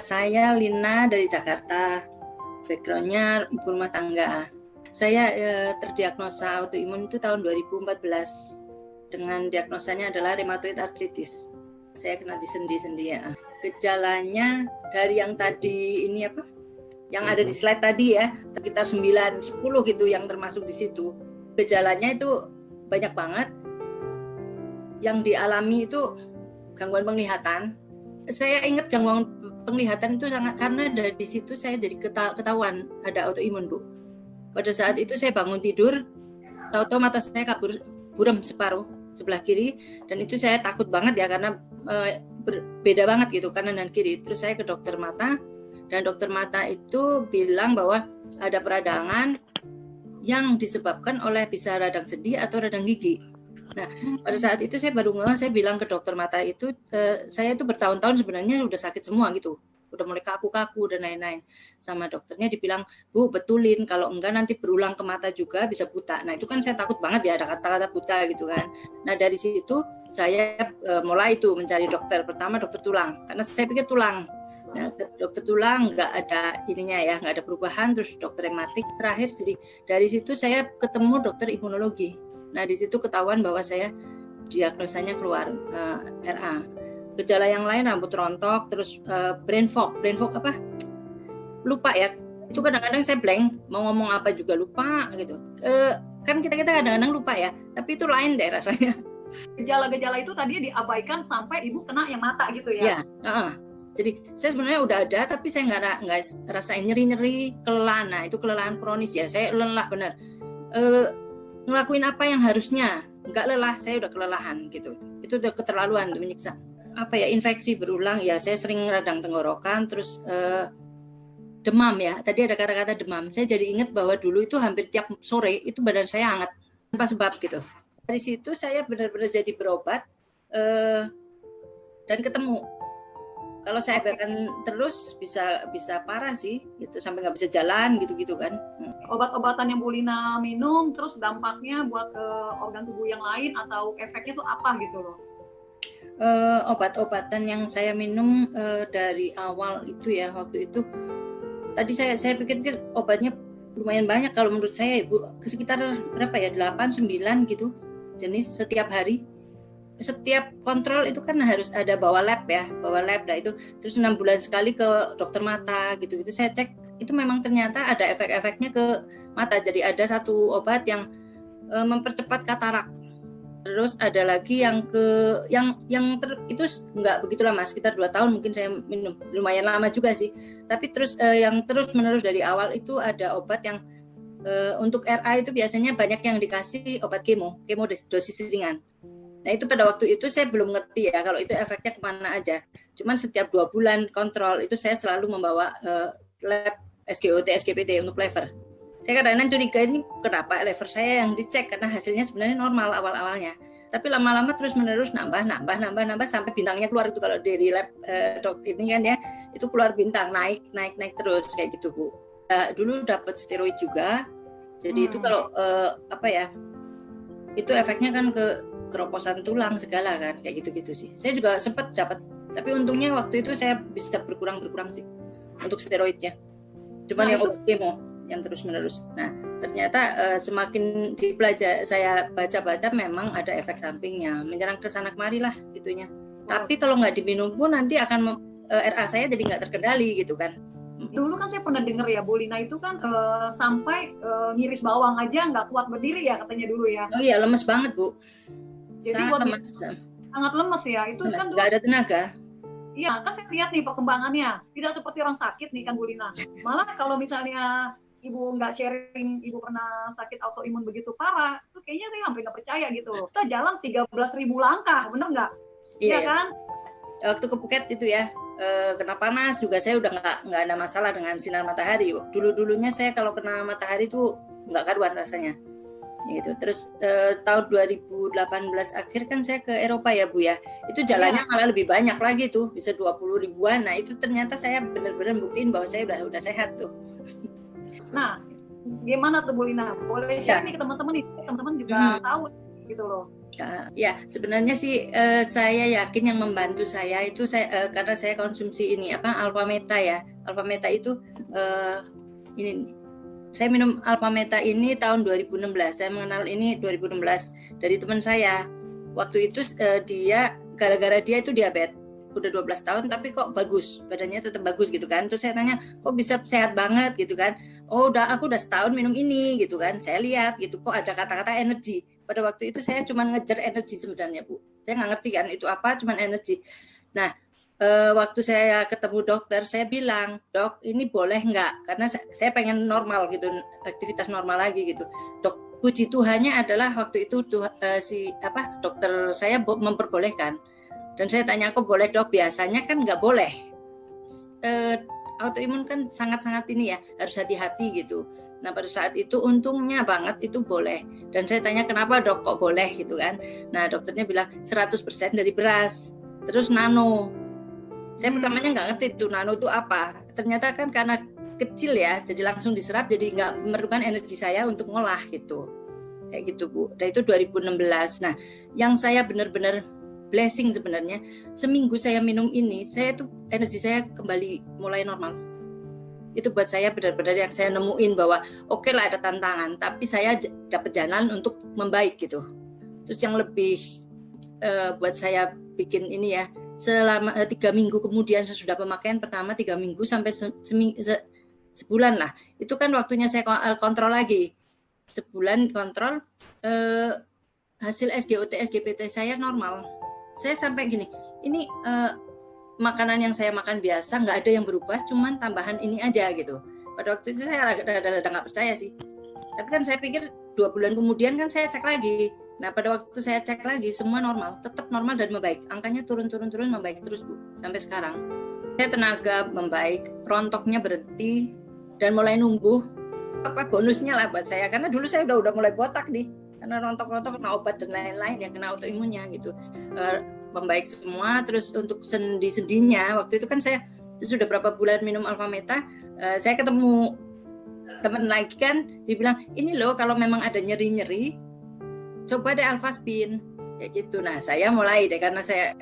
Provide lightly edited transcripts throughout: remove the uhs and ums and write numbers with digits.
Saya Lina dari Jakarta, backgroundnya ibu rumah tangga. Saya terdiagnosa autoimun itu tahun 2014 dengan diagnosanya adalah rheumatoid arthritis. Saya kena di sendi-sendi ya. Gejalanya dari yang tadi ini apa? Yang ada di slide tadi ya, sekitar 9-10 gitu yang termasuk di situ. Gejalanya itu banyak banget. Yang dialami itu gangguan penglihatan. Saya ingat gangguan penglihatan itu sangat karena dari situ saya jadi ketahuan ada autoimun, Bu. Pada saat itu saya bangun tidur, tahu-tahu mata saya kabur buram separuh sebelah kiri, dan itu saya takut banget ya karena beda banget gitu kanan dan kiri. Terus saya ke dokter mata, dan dokter mata itu bilang bahwa ada peradangan yang disebabkan oleh bisa radang sendi atau radang gigi. Nah, pada saat itu saya baru saya bilang ke dokter mata itu, saya itu bertahun-tahun sebenarnya udah sakit semua gitu, udah mulai kaku-kaku dan lain-lain. Sama dokternya dibilang, Bu, betulin, kalau enggak nanti berulang ke mata juga bisa buta. Nah, itu kan saya takut banget ya ada kata-kata buta gitu kan. Nah, dari situ saya mulai itu mencari dokter. Pertama dokter tulang, karena saya pikir tulang. Nah, dokter tulang nggak ada ininya ya, nggak ada perubahan. Terus dokter rematik terakhir. Jadi dari situ saya ketemu dokter imunologi. Nah, di situ ketahuan bahwa saya diagnosanya keluar RA. Gejala yang lain rambut rontok, terus brain fog apa? Lupa ya. Itu kadang-kadang saya blank, mau ngomong apa juga lupa gitu. Kan kita kadang-kadang lupa ya, tapi itu lain deh rasanya. Gejala-gejala itu tadi diabaikan sampai ibu kena yang mata gitu ya? Ya, jadi saya sebenarnya udah ada, tapi saya nggak rasain nyeri-nyeri, kelelahan. Nah, itu kelelahan kronis ya. Saya lelah benar. Ngelakuin apa yang harusnya nggak lelah, saya udah kelelahan gitu. Itu udah keterlaluan, menyiksa. Apa ya, infeksi berulang ya, saya sering radang tenggorokan, terus demam ya. Tadi ada kata-kata demam. Saya jadi ingat bahwa dulu itu hampir tiap sore itu badan saya hangat tanpa sebab gitu. Dari situ saya benar-benar jadi berobat dan ketemu. Kalau saya abaikan terus bisa parah sih, gitu, sampai nggak bisa jalan gitu kan. Obat-obatan yang Bu Lina minum, terus dampaknya buat organ tubuh yang lain atau efeknya itu apa gitu loh? Obat-obatan yang saya minum dari awal itu ya, waktu itu tadi saya pikir obatnya lumayan banyak kalau menurut saya, Bu, sekitar berapa ya, 8-9 gitu jenis setiap hari. Setiap kontrol itu kan harus ada bawa lab. Nah itu terus 6 bulan sekali ke dokter mata gitu. Saya cek itu memang ternyata ada efek-efeknya ke mata. Jadi ada satu obat yang mempercepat katarak. Terus ada lagi yang itu nggak begitu lama, sekitar 2 tahun mungkin saya minum, lumayan lama juga sih. Tapi terus yang terus menerus dari awal itu ada obat yang untuk RA itu biasanya banyak yang dikasih obat kemo dosis ringan. Nah itu pada waktu itu saya belum ngerti ya kalau itu efeknya kemana aja. Cuman setiap 2 bulan kontrol itu saya selalu membawa lab SGOT, SGPT untuk lever. Saya kadang-kadang curiga ini kenapa lever saya yang dicek, karena hasilnya sebenarnya normal awal-awalnya. Tapi lama-lama terus menerus nambah sampai bintangnya keluar itu kalau dari lab dok ini kan ya, itu keluar bintang, naik terus kayak gitu, Bu. Dulu dapat steroid juga. Jadi itu kalau apa ya? Itu efeknya kan ke keroposan tulang segala kan, kayak gitu-gitu sih. Saya juga sempat dapat, tapi untungnya waktu itu saya bisa berkurang sih untuk steroidnya. Cuman yang obat kemo yang terus-menerus. Nah, ternyata semakin dipelajari, saya baca-baca memang ada efek sampingnya, menyerang ke sana kemari lah gitunya. Tapi kalau nggak diminum pun nanti akan RA saya jadi nggak terkendali gitu kan. Dulu kan saya pernah dengar ya, Bu Lina itu kan sampai ngiris bawang aja nggak kuat berdiri ya katanya dulu ya. Oh iya, lemes banget, Bu. Jadi sangat lemes ya. Itu lemes, kan nggak ada tenaga. Iya, kan saya lihat nih perkembangannya. Tidak seperti orang sakit nih kan, Bu Lina. Malah kalau misalnya Ibu nggak sharing, Ibu pernah sakit autoimun begitu parah, itu kayaknya saya hampir nggak percaya gitu. Kita jalan 13.000 langkah, bener nggak? Iya kan? Waktu ke Phuket itu ya, kena panas juga saya udah nggak ada masalah dengan sinar matahari. Dulunya saya kalau kena matahari tuh nggak karuan rasanya. Gitu. Terus tahun 2018 akhir kan saya ke Eropa ya, Bu ya. Itu jalannya malah lebih banyak lagi tuh, bisa 20 ribuan. Nah, itu ternyata saya benar-benar buktiin bahwa saya udah sehat tuh. Nah, gimana tuh Bu Lina? Boleh share nih ke teman-teman juga tahu gitu loh. Ya, sebenarnya sih saya yakin yang membantu saya itu karena saya konsumsi ini Alpha Meta ya. Alpha Meta itu ini saya minum Alpha Meta ini tahun 2016. Saya mengenal ini 2016 dari teman saya. Waktu itu dia gara-gara dia itu diabetes. Udah 12 tahun tapi kok bagus, badannya tetap bagus gitu kan. Terus saya tanya, kok bisa sehat banget gitu kan. Oh, aku udah setahun minum ini gitu kan. Saya lihat gitu, kok ada kata-kata energi. Pada waktu itu saya cuma ngejar energi sebenarnya, Bu. Saya nggak ngerti kan itu apa, cuma energi. Nah, waktu saya ketemu dokter, saya bilang, Dok, ini boleh nggak? Karena saya pengen normal gitu, aktivitas normal lagi gitu. Dok, puji Tuhannya adalah waktu itu dokter saya memperbolehkan. Dan saya tanya, kok boleh Dok? Biasanya kan nggak boleh. Autoimun kan sangat-sangat ini ya, harus hati-hati gitu. Nah pada saat itu untungnya banget itu boleh. Dan saya tanya kenapa Dok kok boleh gitu kan. Nah dokternya bilang 100% dari beras. Terus nano. Saya pertamanya nggak ngerti itu nano itu apa. Ternyata kan karena kecil ya, jadi langsung diserap, jadi nggak memerlukan energi saya untuk ngolah gitu. Kayak gitu Bu. Dan itu 2016. Nah yang saya benar-benar blessing sebenarnya, seminggu saya minum ini, energi saya kembali mulai normal. Itu buat saya benar-benar yang saya nemuin bahwa oke lah ada tantangan, tapi saya dapat jalan untuk membaik gitu. Terus yang lebih buat saya bikin ini ya, selama 3 minggu kemudian sesudah pemakaian pertama 3 minggu sampai sebulan lah. Itu kan waktunya saya kontrol lagi. Sebulan kontrol hasil SGOT, SGPT saya normal. Saya sampai gini, ini makanan yang saya makan biasa nggak ada yang berubah, cuman tambahan ini aja gitu. Pada waktu itu saya rada-rada nggak percaya sih. Tapi kan saya pikir 2 bulan kemudian kan saya cek lagi. Nah pada waktu saya cek lagi semua normal, tetap normal dan membaik. Angkanya turun membaik terus Bu sampai sekarang. Saya tenaga membaik, rontoknya berhenti dan mulai numbuh. Apa bonusnya lah buat saya karena dulu saya udah mulai botak nih. Karena rontok-rontok kena obat dan lain-lain ya kena autoimunnya gitu. Membaik semua. Terus untuk sendi-sendinya waktu itu kan saya sudah berapa bulan minum Alpha Meta, saya ketemu teman lagi kan, dibilang ini loh kalau memang ada nyeri-nyeri coba deh Alpha Spin kayak gitu. Nah saya mulai deh karena saya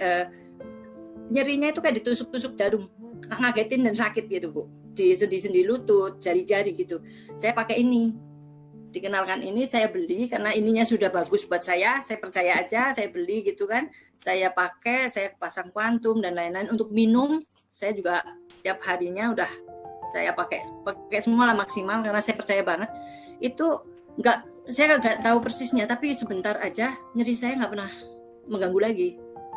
nyerinya itu kayak ditusuk-tusuk jarum, ngagetin dan sakit gitu Bu, di sendi-sendi lutut, jari-jari gitu. Saya pakai ini, dikenalkan ini, saya beli karena ininya sudah bagus buat saya percaya aja, saya beli gitu kan, saya pakai, saya pasang kuantum dan lain-lain. Untuk minum saya juga tiap harinya udah saya pakai semua lah maksimal karena saya percaya banget. Itu saya nggak tahu persisnya, tapi sebentar aja nyeri saya nggak pernah mengganggu lagi.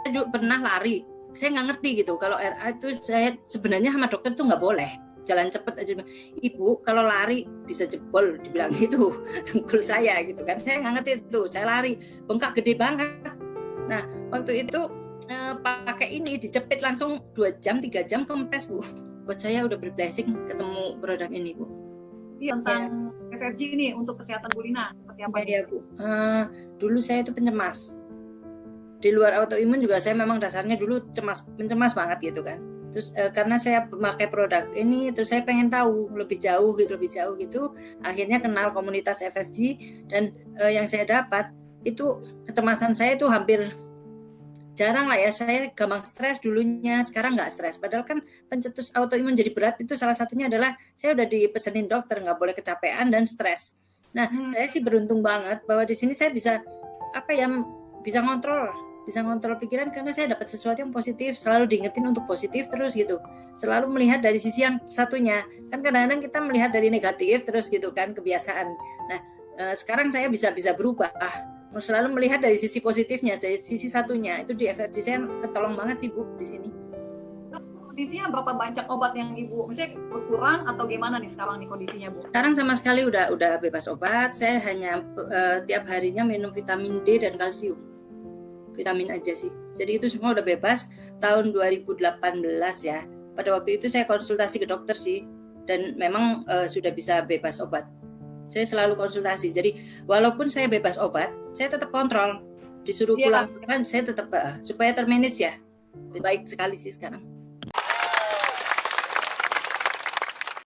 Saya juga pernah lari, saya nggak ngerti gitu kalau RA itu, saya sebenarnya sama dokter tuh nggak boleh jalan cepet aja. Ibu kalau lari bisa jebol, dibilang gitu dengkul saya gitu kan. Saya nggak ngerti itu, saya lari bengkak gede banget. Nah waktu itu pakai ini dijepit langsung 2 jam 3 jam kempes Bu. Buat saya udah berblessing ketemu produk ini Bu. Iya tentang FFG ini untuk kesehatan Bu Lina seperti apa ya Bu? Dulu saya itu pencemas. Di luar autoimun juga saya memang dasarnya dulu pencemas banget gitu kan. Terus karena saya memakai produk ini, terus saya pengen tahu lebih jauh gitu. Akhirnya kenal komunitas FFG dan yang saya dapat itu kecemasan saya itu hampir jarang lah ya. Saya gampang stres dulunya, sekarang nggak stres. Padahal kan pencetus autoimun jadi berat itu salah satunya adalah saya udah dipesenin dokter nggak boleh kecapean dan stres. Nah saya sih beruntung banget bahwa di sini saya bisa bisa ngontrol pikiran karena saya dapat sesuatu yang positif, selalu diingetin untuk positif terus gitu. Selalu melihat dari sisi yang satunya. Kan kadang-kadang kita melihat dari negatif terus gitu kan, kebiasaan. Nah, sekarang saya bisa berubah. Selalu melihat dari sisi positifnya, dari sisi satunya. Itu di FFG saya ketolong banget sih Bu di sini. Kondisinya berapa banyak obat yang Ibu misalnya berkurang atau gimana nih sekarang nih kondisinya Bu? Sekarang sama sekali udah bebas obat. Saya hanya tiap harinya minum vitamin D dan kalsium. Vitamin aja sih. Jadi itu semua udah bebas tahun 2018 ya. Pada waktu itu saya konsultasi ke dokter sih dan memang sudah bisa bebas obat. Saya selalu konsultasi. Jadi walaupun saya bebas obat, saya tetap kontrol. Disuruh pulang kan saya tetap supaya termanage ya. Baik sekali sih sekarang.